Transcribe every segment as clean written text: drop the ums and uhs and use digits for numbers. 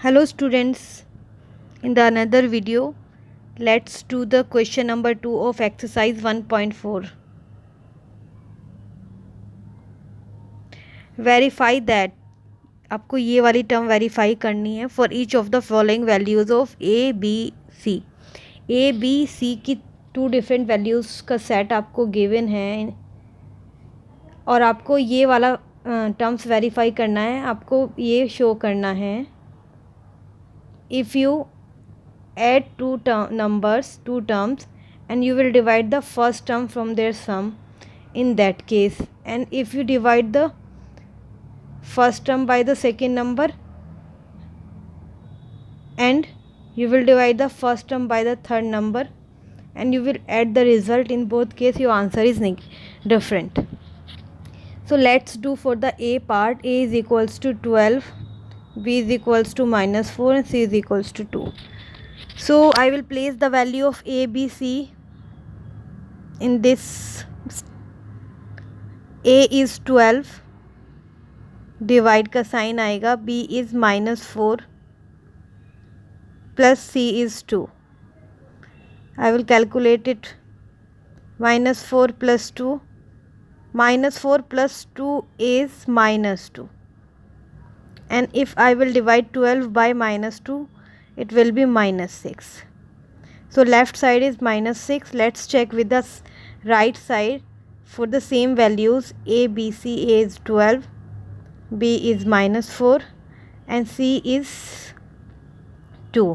Hello students, in the another video, let's do the question number 2 of exercise 1.4. Verify that आपको ये वाली term verify करनी है for each of the following values of A B C की two different values का set आपको given है और आपको ये वाला टर्म्स वेरीफाई करना है। आपको ये शो करना है if you add two terms and you will divide the first term from their sum in that case, and if you divide the first term by the second number and you will divide the first term by the third number and you will add the result, in both case your answer is different. So let's do for the A part. A is equals to 12, B is equals to -4 and C is equals to 2. So I will place the value of A, B, C in this. A is 12, divide का sign आएगा, B is -4 plus C is 2. I will calculate it. -4 plus 2, -4 plus 2 is -2, and if I will divide 12 by -2, it will be -6. So left side is -6. Let's check with the right side for the same values. A, B, C. A is 12, B is -4 and C is 2.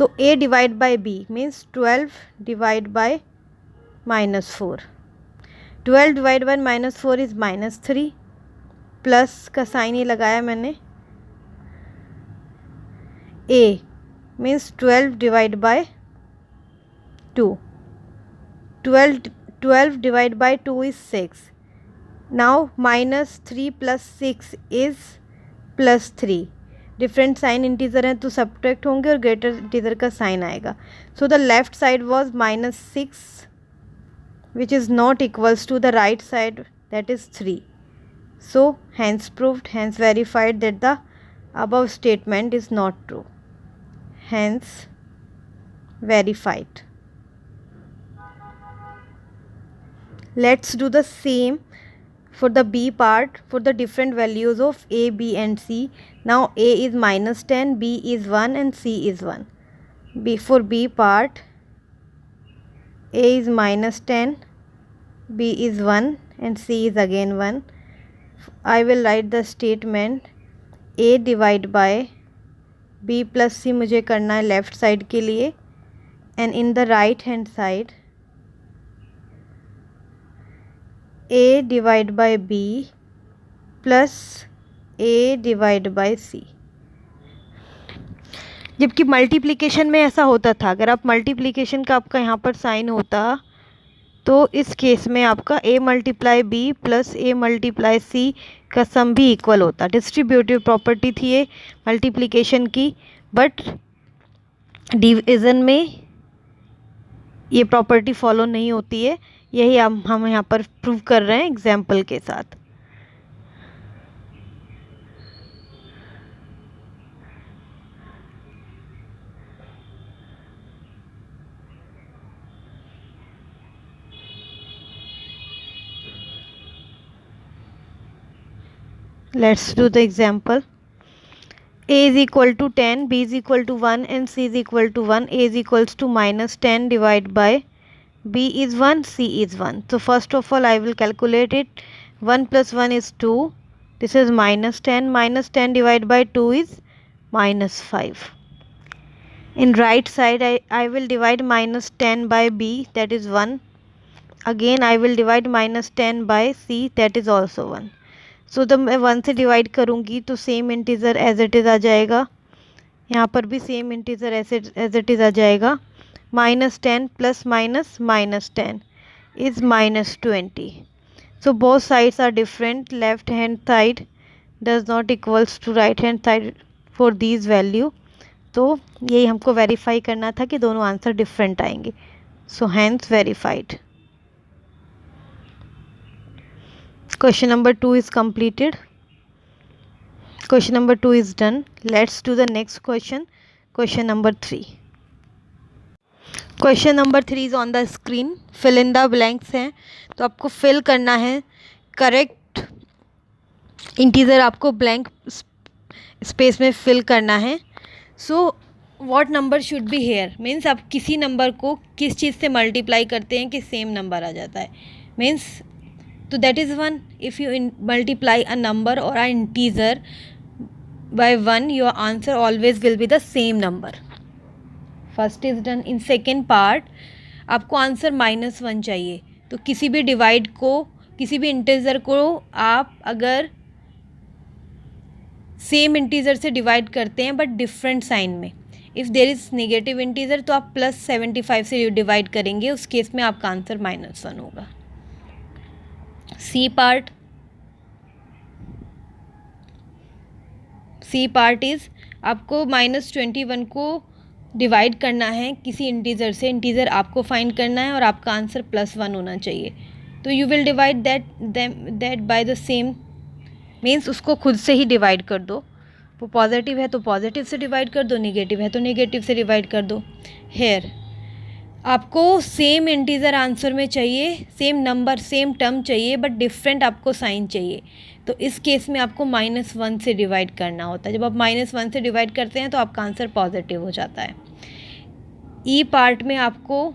So A divided by B means 12 divided by -4. 12 divided by -4 is -3, plus का sign ही लगाया मैंने. A means 12 divided by 2. 12 divided by 2 is 6. Now -3 plus 6 is +3. Different sign integer हैं तो subtract होंगे और greater integer का sign आएगा. So the left side was -6 which is not equals to the right side, that is 3. So hence proved, hence verified that the above statement is not true. Hence verified. Let's do the same for the B part for the different values of A, B and C. Now A is -10, B is 1 and C is 1. For B part, A is -10, B is 1 and C is again 1. I will write the statement A divided by B plus C मुझे करना है left side के लिए, and in the right hand side A divided by B plus A divided by C. जबकि multiplication में ऐसा होता था, अगर आप मल्टीप्लिकेशन का आपका यहाँ पर साइन होता तो इस केस में आपका A multiply B plus A multiply C का सम भी इक्वल होता. डिस्ट्रीब्यूटिव प्रॉपर्टी थी ये मल्टीप्लिकेशन की, बट डिवीज़न में ये प्रॉपर्टी फॉलो नहीं होती है. यही हम यहाँ पर प्रूव कर रहे हैं एग्जाम्पल के साथ. Let's do the example. A is equal to 10, B is equal to 1 and C is equal to 1. A is equals to -10 divided by B is 1, C is 1. So first of all I will calculate it. 1 plus 1 is 2. This is -10. -10 divided by 2 is -5. In right side I will divide -10 by B, that is 1. Again I will divide -10 by C, that is also 1. सो जब मैं 1 से divide करूँगी तो same integer as it is आ जाएगा. यहाँ पर भी same integer as it is आ जाएगा. -10 plus -10 is -20. So both sides are different. Left hand side does not equals to right hand side for these value. तो यही हमको वेरीफाई करना था कि दोनों आंसर डिफरेंट आएंगे. So hence verified. Question number 2 is completed. Question number 2 is done. Let's do the next question. Question number 3. Question number 3 is on the screen. Fill in the blanks हैं, तो आपको fill करना है. Correct integer आपको blank space में fill करना है. So what number should be here means आप किसी नंबर को किस चीज़ से मल्टीप्लाई करते हैं कि सेम नंबर आ जाता है. मीन्स तो that is 1. If you multiply a number और a integer by 1 your answer always will be the same number. First is done. In second part आपको आंसर -1 चाहिए. तो किसी भी डिवाइड को, किसी भी इंटीजर को आप अगर सेम इंटीजर से डिवाइड करते हैं बट डिफरेंट साइन में, if there is negative integer तो आप +75 से डिवाइड करेंगे, उस केस में आपका आंसर -1 होगा. सी पार्ट इज़ आपको -21 को डिवाइड करना है किसी इंटीजर से. इंटीजर आपको फाइंड करना है और आपका आंसर +1 होना चाहिए. तो you will divide that by the same. Means उसको खुद से ही डिवाइड कर दो. वो पॉजिटिव है तो पॉजिटिव से डिवाइड कर दो, नेगेटिव है तो नेगेटिव से डिवाइड कर दो. हेयर आपको सेम इंटीजर आंसर में चाहिए, सेम नंबर सेम टर्म चाहिए बट डिफरेंट आपको साइन चाहिए. तो इस केस में आपको -1 से डिवाइड करना होता है. जब आप -1 से डिवाइड करते हैं तो आपका आंसर पॉजिटिव हो जाता है. ई पार्ट में आपको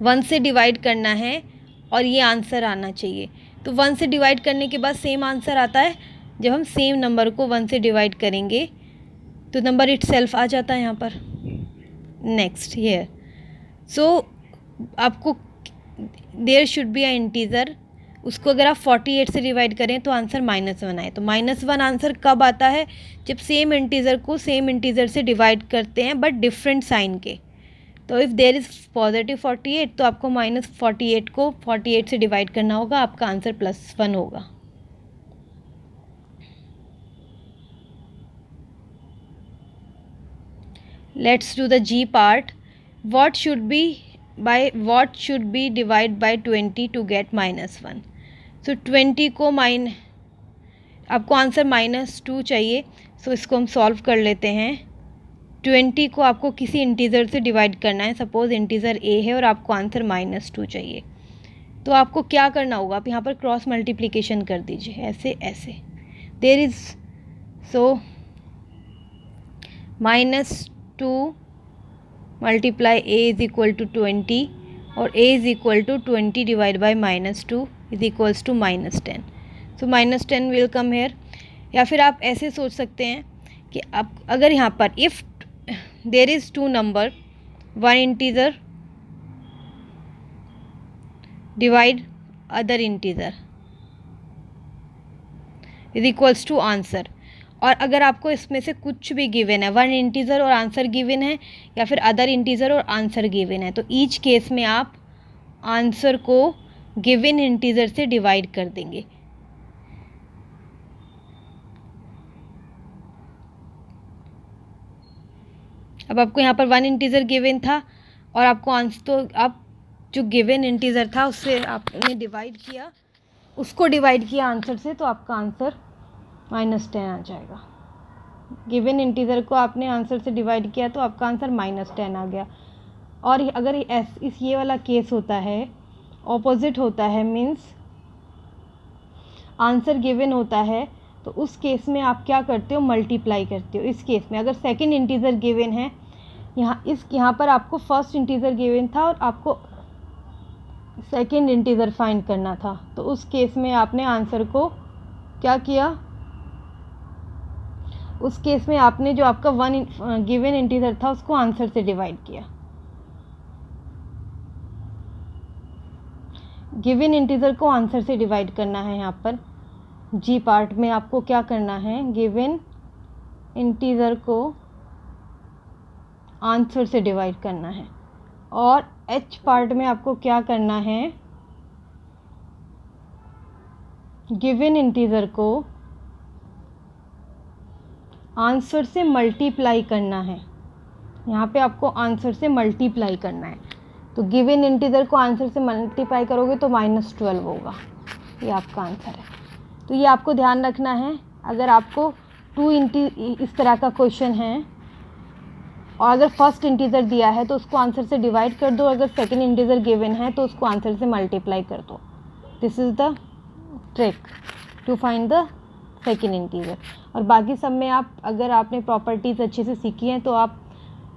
1 से डिवाइड करना है और ये आंसर आना चाहिए. तो 1 से डिवाइड करने के बाद सेम आंसर आता है. जब हम सेम नंबर को 1 से डिवाइड करेंगे तो नंबर इटसेल्फ आ जाता है यहाँ पर. Next here. सो आपको there should be a integer. उसको अगर आप 48 से डिवाइड करें तो आंसर -1 आए. तो -1 आंसर कब आता है? जब सेम इंटीजर को सेम इंटीजर से डिवाइड करते हैं बट डिफरेंट साइन के. तो इफ़ देयर इज़ +48 तो आपको -48 को 48 से डिवाइड करना होगा, आपका आंसर +1 होगा. Let's do the G part. what should be divide by 20 to get -1. so 20 को आपको आंसर -2 चाहिए. सो इसको हम सॉल्व कर लेते हैं. 20 को आपको किसी इंटीजर से डिवाइड करना है. सपोज इंटीजर a है और आपको आंसर -2 चाहिए. तो आपको क्या करना होगा? आप यहाँ पर क्रॉस मल्टीप्लिकेशन कर दीजिए, ऐसे ऐसे. There is so -2 multiply a is equal to 20 और a is equal to 20 divide by -2 is equals to -10. So -10 will come here. या फिर आप ऐसे सोच सकते हैं कि आप अगर यहाँ पर if there is 2 number, 1 integer divide other integer is equals to answer. और अगर आपको इसमें से कुछ भी गिवन है, 1 इंटीजर और आंसर गिवन है या फिर अदर इंटीजर और आंसर गिवन है, तो ईच केस में आप आंसर को गिवन इंटीजर से डिवाइड कर देंगे. अब आपको यहाँ पर 1 इंटीजर गिवन था और आपको आंसर, तो आप जो गिवन इंटीजर था उससे आपने डिवाइड किया, उसको डिवाइड किया आंसर से, तो आपका आंसर -10 आ जाएगा. गिवन इंटीजर को आपने आंसर से डिवाइड किया तो आपका आंसर -10 आ गया. और अगर ये वाला केस होता है, ऑपोजिट होता है, मीन्स आंसर गिवन होता है, तो उस केस में आप क्या करते हो? मल्टीप्लाई करते हो. इस केस में अगर सेकंड इंटीजर गिवन है, यहाँ पर आपको फर्स्ट इंटीजर गिवन था और आपको सेकंड इंटीजर फाइंड करना था, तो उस केस में आपने आंसर को क्या किया? उस केस में आपने जो आपका 1 गिवन इंटीजर था उसको आंसर से डिवाइड किया. गिवन इंटीजर को आंसर से डिवाइड करना है. यहाँ पर जी पार्ट में आपको क्या करना है? गिवन इंटीजर को आंसर से डिवाइड करना है. और एच पार्ट में आपको क्या करना है? गिवन इंटीजर को आंसर से मल्टीप्लाई करना है. यहाँ पे आपको आंसर से मल्टीप्लाई करना है. तो गिवन इंटीजर को आंसर से मल्टीप्लाई करोगे तो -12 होगा. ये आपका आंसर है. तो ये आपको ध्यान रखना है. अगर आपको इस तरह का क्वेश्चन है और अगर फर्स्ट इंटीजर दिया है तो उसको आंसर से डिवाइड कर दो, अगर सेकंड इंटीजर गिवन है तो उसको आंसर से मल्टीप्लाई कर दो। This is the trick to find the second integer. और बाकी सब में अगर आपने प्रॉपर्टीज़ अच्छे से सीखी हैं तो आप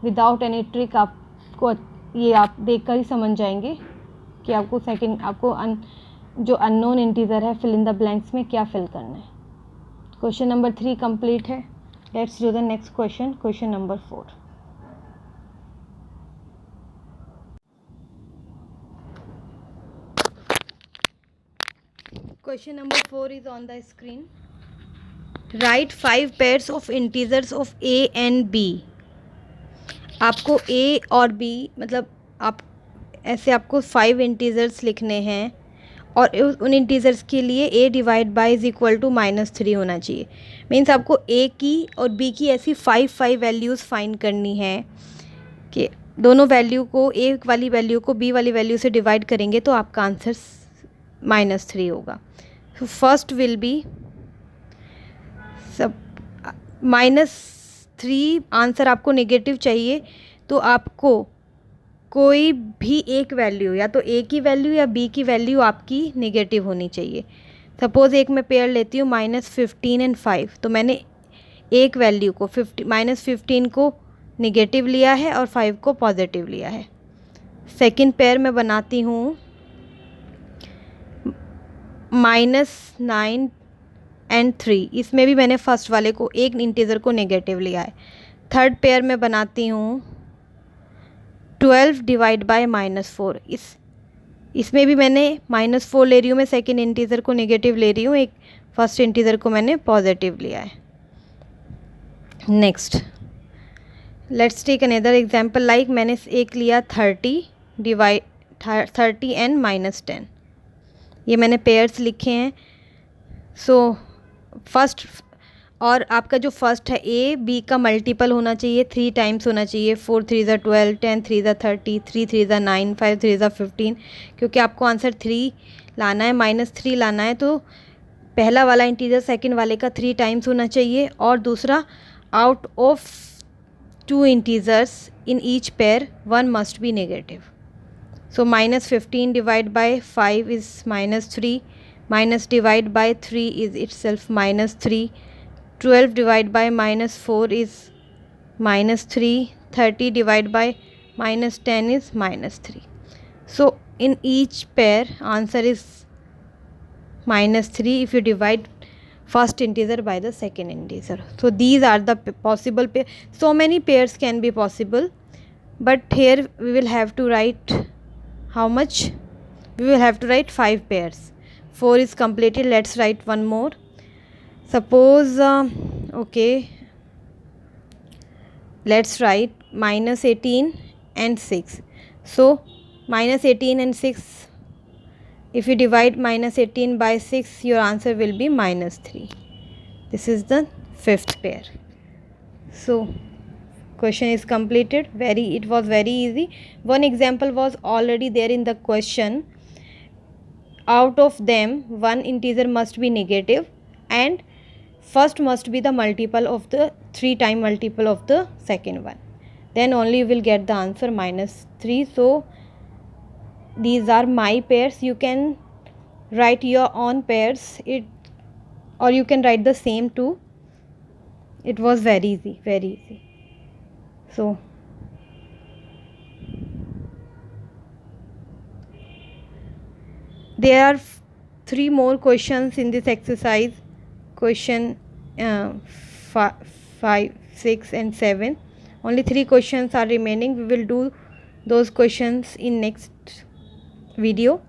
विदाउट एनी ट्रिक आपको ये आप देख कर ही समझ जाएंगे कि आपको जो अननोन इंटीजर है फिल इन द ब्लैंक्स में क्या फिल करना है। क्वेश्चन नंबर 3 कंप्लीट है। Let's do the next question, question number 4। Question number 4 is on the screen. Write 5 pairs of integers of a and b. आपको a और b मतलब आपको 5 integers लिखने हैं और उन इंटीजर्स के लिए a divide by is equal to -3 होना चाहिए। मीन्स आपको a की और b की ऐसी 5 वैल्यूज़ फाइंड करनी है कि दोनों वैल्यू को, a वाली वैल्यू को b वाली वैल्यू से डिवाइड करेंगे तो आपका आंसर -3 होगा। So first will be -3। Answer आपको नेगेटिव चाहिए तो आपको कोई भी एक वैल्यू, या तो ए की वैल्यू या बी की वैल्यू आपकी नेगेटिव होनी चाहिए। सपोज़ एक मैं पेयर लेती हूँ -15 एंड 5, तो मैंने एक वैल्यू को -15 को नेगेटिव लिया है और 5 को पॉजिटिव लिया है। सेकंड पेयर मैं बनाती हूँ -9 एंड 3, इसमें भी मैंने फर्स्ट वाले को एक इंटीजर को नेगेटिव लिया है। थर्ड पेयर में बनाती हूँ 12 डिवाइड बाय -4, इसमें भी मैंने -4 ले रही हूँ, मैं सेकंड इंटीजर को नेगेटिव ले रही हूँ, एक फर्स्ट इंटीजर को मैंने पॉजिटिव लिया है। Next let's take another example, like मैंने एक लिया 30 एंड -10, ये मैंने पेयर्स लिखे हैं। सो फर्स्ट, और आपका जो फर्स्ट है ए बी का मल्टीपल होना चाहिए, 3 टाइम्स होना चाहिए। 4 3 ज़ा 12, 10 3 ज़ा 30, 3 3 ज़ा 9, 5 3 ज़ा 15, क्योंकि आपको आंसर 3 लाना है, -3 लाना है, तो पहला वाला इंटीजर सेकंड वाले का 3 टाइम्स होना चाहिए। और दूसरा, out of 2 integers in each pair 1 must be negative. So -15 divided by 5 is -3, minus divide by 3 is itself -3, 12 divided by -4 is -3, 30 divided by -10 is -3. So in each pair answer is -3 if you divide first integer by the second integer. So these are the possible pair. So many pairs can be possible, but here we will have to write how much? We will have to write 5 pairs. 4 is completed. Let's write one more. Suppose okay, let's write -18 and 6. So -18 and 6, if you divide -18 by 6, your answer will be -3. This is the 5th pair. So question is completed. It was very easy. One example was already there in the question. Out of them, one integer must be negative and first must be the multiple of the 3 time multiple of the second one. Then only you will get the answer -3. So these are my pairs. You can write your own pairs, or you can write the same too. It was very easy, very easy. So there are 3 more questions in this exercise, question 5, 6 and 7. Only 3 questions are remaining. We will do those questions in next video.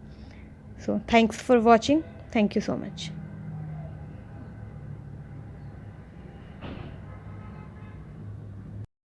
So thanks for watching. Thank you so much.